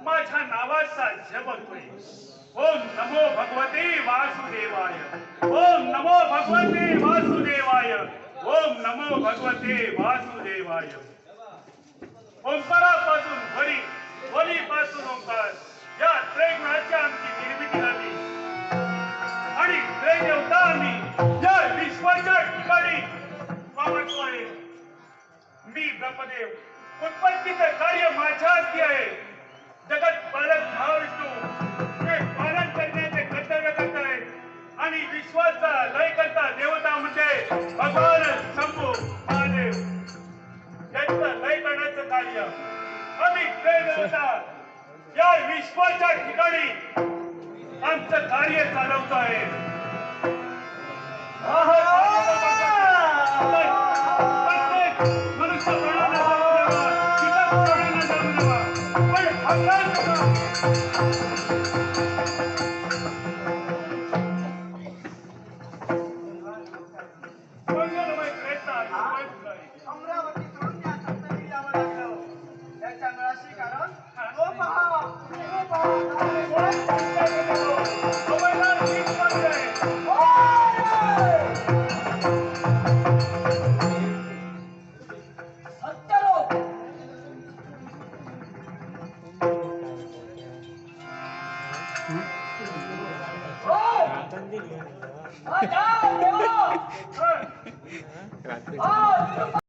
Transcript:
माझ्या नावाचा जप होय. ओम नमो भगवते वासुदेवाय. ओम नमो भगवते वासुदेवाय. ओम नमो भगवते वासुदेवाय. ओंकारापासून हरी, हरीपासून ओंकार, या त्रैगुणाची आमची निर्मिती झाली आणि त्रैदेवता आम्ही या विश्वाच्या ठिकाणी वावरतोय. मी ब्रह्मदेव, उत्पत्तीचं कार्य माझ्या हाती आहे. जगत पालक महाविष्णू हे पालन करण्याचे कर्तव्य करत आहे आणि विश्वाचा लय करता देवता म्हणजे भगवान शंभू महादेव यांचं लय करण्याचं कार्य आम्ही त्रैदेवता या विश्वाच्या ठिकाणी आमचं कार्य चालवतो आहे. मनुष्य प्राण्यांना जन्म द्यावा, पण अमरावती सोडून त्या सप्तगिरी यावं लागलं. त्याच्या मुळाशी कारण तो पहा, तो पहा. रात्री